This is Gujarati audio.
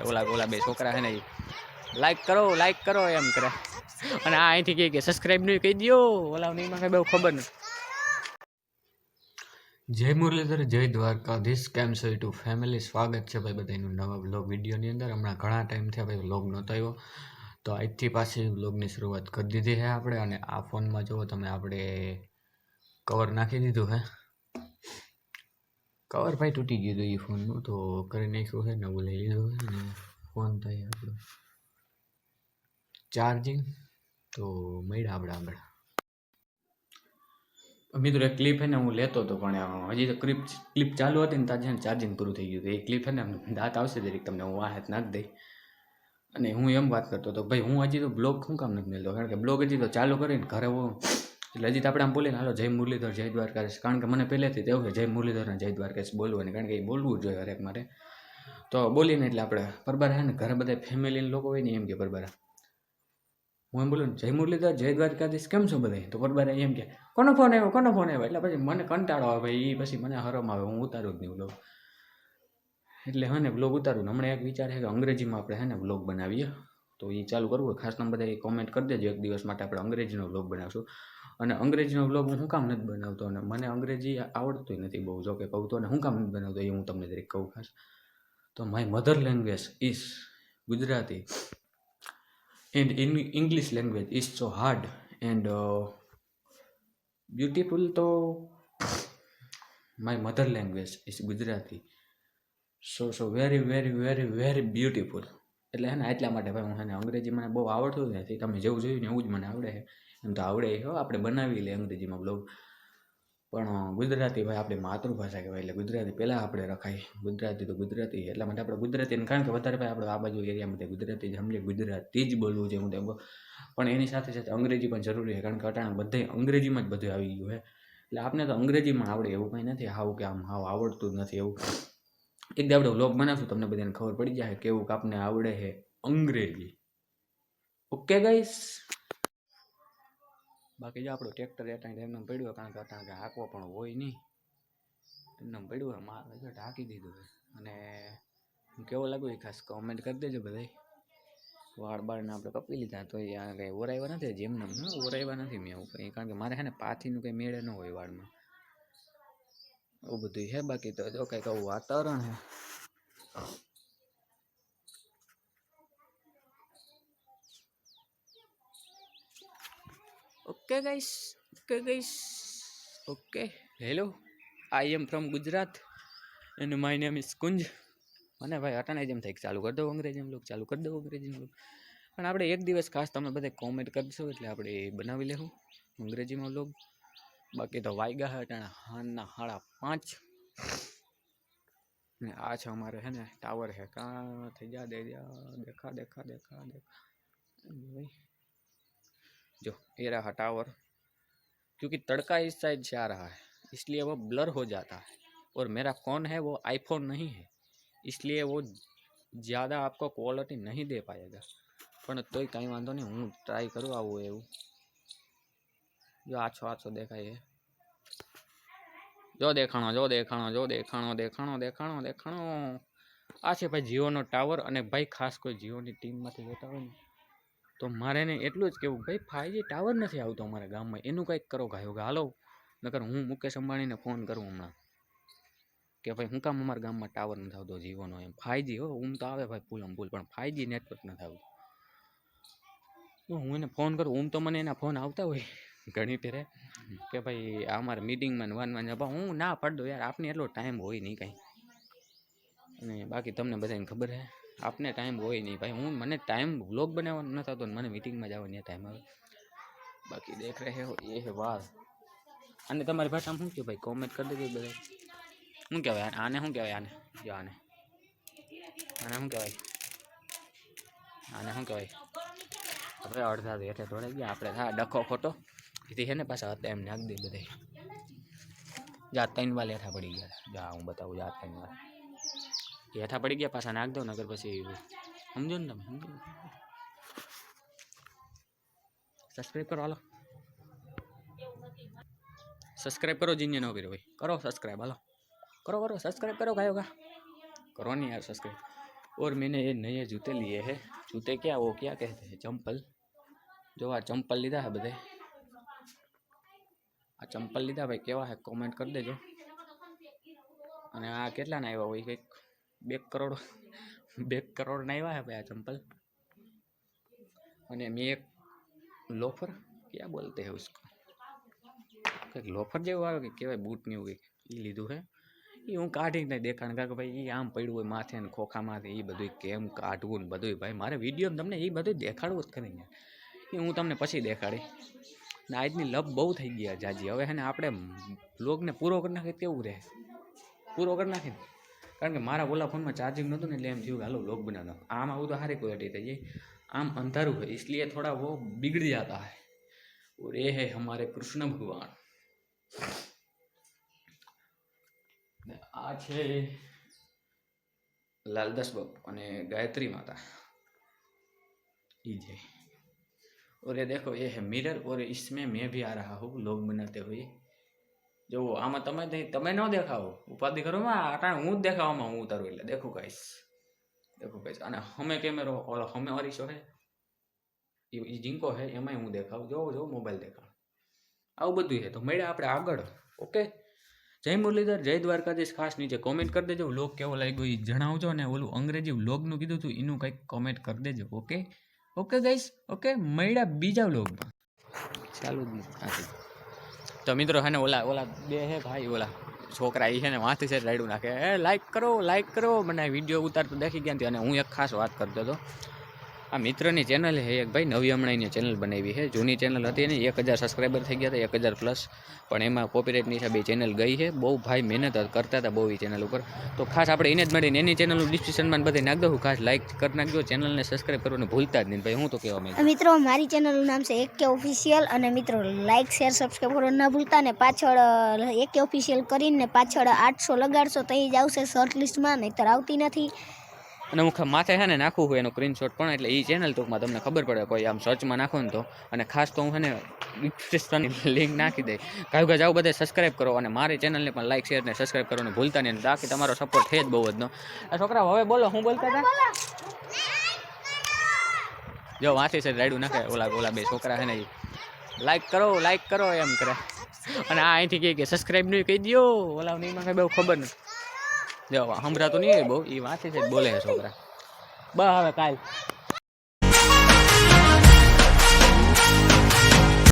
ઓલા ઓલા બે છોકરા છે ને લાઈક કરો એમ કરે અને આ અહીંથી કે સબસ્ક્રાઈબ નહીં કહી દો ઓલા નહીં મને બહુ ખબર નથી. જય મુરલીધર, જય દ્વારકાધીશ. કેમ છો યુટ્યુબ ફેમિલી? સ્વાગત છે ભાઈ બધાનું નવા બ્લોગ વિડીયોની અંદર. હમણાં ઘણા ટાઈમથી ભાઈ બ્લોગ નહોતો આવ્યો, તો આજથી પાછી બ્લોગની શરૂઆત કરી દીધી છે આપણે. અને આ ફોનમાં જુઓ તમે, આપણે કવર નાખી દીધું છે. કવર ભાઈ તૂટી ગયું હતું એ ફોનનું, તો કરી નાખ્યું છે, નવું લઈ લીધું છે. અને ફોન થાય આપણો ચાર્જિંગ, તો મળ્યા આપણે આગળ. મિત્રો એક ક્લિપ છે ને હું લેતો હતો, પણ હજી તો ક્લિપ ચાલુ હતી ને ત્યાં ચાર્જિંગ પૂરું થઈ ગયું હતું. એ ક્લિપ છે ને દાંત આવશે દરેક તમને હું આ હાથ નાખી દઈ. અને હું એમ વાત કરતો હતો ભાઈ, હું હજી તો બ્લોગ શું કામ નથી મેળતો? કારણ કે બ્લોગ હજી તો ચાલુ કરીને ઘરે હું એટલે હજી તો આપણે આમ બોલીને હાલો જય મુરલીધર જય દ્વારકાધીશ. કારણ કે મને પહેલેથી તેવું છે જય મુરલીધર અને જય દ્વારકાધીશ બોલવાની, કારણ કે એ બોલવું જ જોઈએ હરેક માટે. તો બોલીને એટલે આપણે પરબારા છે ને ઘરે બધા ફેમિલીના લોકો હોય ને એમ કે પરબારા હું એમ બોલું જય મુરલીધર જય દ્વારકાધીશ કેમ છો બધા? તો પરબારા એમ કે કોનો ફોન આવ્યો? એટલે પછી મને કંટાળો આવે ભાઈ, એ પછી મને હરમ આવે, હું ઉતારું જ નહીં બ્લોગ. એટલે હે ને બ્લોગ ઉતારું. હમણાં એક વિચાર છે કે અંગ્રેજીમાં આપણે હે ને બ્લોગ બનાવીએ, તો એ ચાલુ કરવું હોય. ખાસ તમે બધા કોમેન્ટ કરી દેજો, એક દિવસ માટે આપણે અંગ્રેજીનો બ્લોગ બનાવશું. અને અંગ્રેજીનો બ્લોગ હું શું કામ નથી બનાવતો, અને મને અંગ્રેજી આવડતું નથી બહુ, જો કે કહું તો, અને શું કામ નથી બનાવતો એ હું તમને દરેક કહું ખાસ. તો my mother language is Gujarati and in English language is so hard and beautiful. તો my mother language is Gujarati, so very very very very beautiful. એટલે હે ને એટલા માટે ભાઈ હું હે ને અંગ્રેજી મને બહુ આવડતું નથી. તમે જેવું જોયું ને એવું જ મને આવડે છે. એમ તો આવડે હો, આપણે બનાવી લે અંગ્રેજીમાં બ્લોગ, પણ ગુજરાતી ભાઈ આપણી માતૃભાષા કહેવાય, એટલે ગુજરાતી પહેલાં આપણે રખાય. ગુજરાતી તો ગુજરાતી, એટલા માટે આપણે ગુજરાતી, કારણ કે વધારે ભાઈ આપણે આ બાજુ એરિયામાં ગુજરાતી જ સમજે, ગુજરાતી જ બોલવું છે હું તો. પણ એની સાથે સાથે અંગ્રેજી પણ જરૂરી છે, કારણ કે અટાણે બધે અંગ્રેજીમાં જ બધું આવી ગયું છે. એટલે આપણે તો અંગ્રેજીમાં આવડે એવું કંઈ નથી, હાવ કે આમ હાવ આવડતું જ નથી એવું. એકદમ આપણે વ્લોગ બનાવશું, તમને બધાને ખબર પડી જાય કેવું કે આપને આવડે છે અંગ્રેજી. ઓકે ગાઈસ, બાકી જો આપણું ટ્રેક્ટર એમને પડ્યું, કારણ કે અટાણે હાંકવો પણ હોય નહીં, એમને પડ્યું હોય. મારે ઢાંકી દીધું હોય. અને કેવો લાગ્યું એ ખાસ કોમેન્ટ કરી દેજો બધા. વાળ બાળને આપણે કપી લીધા, તો એ કંઈ ઓરાવ્યા નથી, જેમને ઓરાવ્યા નથી મેં એવું કંઈ, કારણ કે મારે છે ને પાથીનું કંઈ મેળે ન હોય વાળમાં, એવું બધું છે. બાકી તો જો કંઈક આવું વાતાવરણ છે. Okay guys, okay. Hello, I am from Gujarat and my name is Kunj. અને ભાઈ અટાણે જેમ થાય ચાલુ કરી દઉં અંગ્રેજીમાં બ્લોગ, ચાલુ કરી દઉં અંગ્રેજીમાં બ્લોગ. પણ આપણે એક દિવસ ખાસ તમે બધા કોમેન્ટ કરશો એટલે આપણે બનાવી લેવું અંગ્રેજીમાં બ્લોગ. બાકી તો વાગ્યા છે અટાણે હાંજના 5:30. ને આ છે અમારે છે ને ટાવર છે, કાં થઈ જા દેખા भाई, जो ये रहा टावर, क्योंकि तड़का इस साइड से आ रहा है इसलिए वो ब्लर हो जाता है. और मेरा फ़ोन है वो आईफोन नहीं है, इसलिए वो ज़्यादा आपको क्वालिटी नहीं दे पाएगा. પણ તોય કાંઈ વાંધો નહીં, હું ટ્રાય કરું આવું એવું. જો આછો દેખાય છે, જો દેખાણો. આ છે ભાઈ જીઓનો ટાવર. અને ભાઈ ખાસ કોઈ જીઓની ટીમમાંથી જોતા હોય ને, તો મારે ને એટલું જ કેવું ભાઈ, 5G ટાવર નથી આવતો અમારા ગામમાં, એનું કંઈક કરો ગાયો હાલો. નકર હું મુકેશ અંબાણીને ફોન કરું હમણાં કે ભાઈ હું કામ અમારા ગામમાં ટાવર નથી આવતો જીઓનો, એમ 5G હો તો આવે ભાઈ ફૂલ, પણ 5G નેટવર્ક નથી આવતું. તો હું એને ફોન કરું, તો મને એના ફોન આવતા હોય ઘણી ફેરે કે ભાઈ આ અમારે મીટિંગમાં વાન હું ના પાડ દઉં યાર, આપને એટલો ટાઈમ હોય નહીં કાંઈ. અને બાકી તમને બધાને ખબર છે આપને ટાઈમ હોય નહીં ભાઈ. મને ટાઈમ વ્લોગ બનાવવાનો નથી આવતો, મને મીટિંગમાં જવાનો ટાઈમ આવે. બાકી દેખ રહે હો એ હે વાર. અને તમારી ભાષામાં શું કહે ભાઈ, કોમેન્ટ કરી દેજો બધા. શું કહેવાય આને, શું કહેવાય આને? જો આને શું કહેવાય? હવે અડધા હેઠે દોડાઈ ગયા આપણે. હા ડખો ખોટો એથી છે ને પાછા હતા એમ નાખ દે બધા. જા 3 વાર હેઠા પડી ગયા. જા હું બતાવું, જા 3 વાર હેઠા પડી ગયા, પાછા નાખ દો નગર પછી સમજો ને તમે. સબસ્ક્રાઈબ કરો હાલો, સબસ્ક્રાઈબ કરો. જીને ન કર્યો ભાઈ કરો સબસ્ક્રાઈબ, હાલો કરો સબસ્ક્રાઈબ કરો. ગાયો કરો નહીં યાર સબસ્ક્રાઈબ. और मैंने ये नए जूते लिए हैं। जूते क्या वो क्या कहते हैं, चंपल। जो आ चंपल लीधा है बधे, आ चंपल लीधा भाई केवा है कॉमेंट कर देजो। અને આ કેટલા ના આવ્યા હોય, કંઈક 2 કરોડ ના આવ્યા है भाई आ चंपल। અને મેં એક लोफर क्या बोलते हैं उसको, કંઈક લોફર જેવું આવે કે કહેવાય બૂટ ને એવું એ લીધું છે। એ હું કાઢીને દેખાણ કારણ કે ભાઈ એ આમ પડ્યું હોય માથે ને ખોખામાંથી, એ બધું કેમ કાઢવું ને બધું ભાઈ મારે વિડીયો તમને એ બધું દેખાડવું જ કરીને એ હું તમને પછી દેખાડી ને। આજની લપ બહુ થઈ ગયા જાજી, હવે હે ને આપણે વ્લોગને પૂરો કરી નાખીએ કેવું રહે, પૂરો કરી નાખીને કારણ કે મારા ઓલા ફોનમાં ચાર્જિંગ નહોતું ને એટલે એમ થયું હાલો વ્લોગ બનાવવાનો। આમ આવું તો સારી ક્વોલિટી થઈ જાય, आम अंधारू है इसलिए थोड़ा वो बिगड़ जाता है। और ये है हमारे कृष्ण भगवान। आज है लालदास बापू और गायत्री माता ये। और ये देखो ये है मिरर, और इसमें मैं भी आ रहा हूँ लोग बनाते हुए। जो आमा तमे न देखाओ उपाधि करो में आटा हूँ देखावा में हूँ उतारू એટલે देखो गाइस, देखो गाइस। અને हमें कैमरो और हमें अरीसो है ये जिंको है एम हूँ देखाव, जो जो मोबाइल देखाव आव बधु है। तो मेळे आपणे आगळ। ओके, जय मुरलीधर, जय द्वारकाधीश। खास नीचे कॉमेंट कर देजो व्लॉग केवो लाग्यो ई जणावजो ने ओलू अंग्रेजी व्लॉगनुं कीधुं तुं एनुं कंईक कॉमेंट कर देजो। ओके ओके गाइस, ओके मेळ्या बीजा व्लॉगमां चालू आथी। तो मित्रों है ने ओला ओला बे है भाई, ओला छोकरा ई है ने वांथी से रायडू नाखे लाइक करो मने विडियो उतार तो देखी गया थी। अने हूँ एक खास बात करतो तो आ मित्रनी चेनल है एक भाई नवी हमણાંની चेनल बनावी है। जूनी चेनल थी ने 1000 सब्सक्राइबर थी गया था 1000 प्लस, पण एमां कॉपीराइट हिसाबे चेनल गई है। बहुत भाई मेहनत करता था बहुत चेनल पर, तो खास आपणे एने ज मळीने एनी चेनल डिस्क्रिप्शन में बधे नाख दऊं। खास लाइक कर नाखजो, चेनल ने सब्सक्राइब करवानुं भूलता ज नहीं भाई। हूँ तो कहेवा मांगु मित्रों मारी चेनल नाम से एक के ऑफिशियल अने मित्रों लाइक शेर सब्सक्राइब करवानुं ना भूलता ने पाछळ एक के ऑफिशियल करीने पाछळ 800 लगाडशो तो ई ज आवशे शॉर्ट लिस्ट में, नहीतर आवती नथी। અને હું માથે છે ને નાખું હોય એનો સ્ક્રીનશોટ પણ, એટલે એ ચેનલ ટૂંકમાં તમને ખબર પડે કોઈ આમ સર્ચમાં નાખો ને તો। અને ખાસ તો હું છે ને ડિસ્ક્રિપ્શનની લિંક નાખી દઈ, કાંઈ જાઓ બધે સબસ્ક્રાઈબ કરો અને મારી ચેનલને પણ લાઈક શેર ને સબસ્ક્રાઈબ કરવાનું ભૂલતા નહીં। બાકી તમારો સપોર્ટ છે જ બહુ જ નો। આ છોકરા હવે બોલો શું બોલતા હતા? જો વાંચી છે રાયડું નાખે ઓલા બે છોકરા છે ને લાઈક કરો એમ કરે, અને આ અહીંથી કહે કે સબસ્ક્રાઈબ નહીં કહી દો, ઓલા નહીં માગે બહુ ખબર નથી। જો સંભળાતું નહીં બહુ, એ વાંચે છે બોલે છે છોકરા। બસ હવે કાલ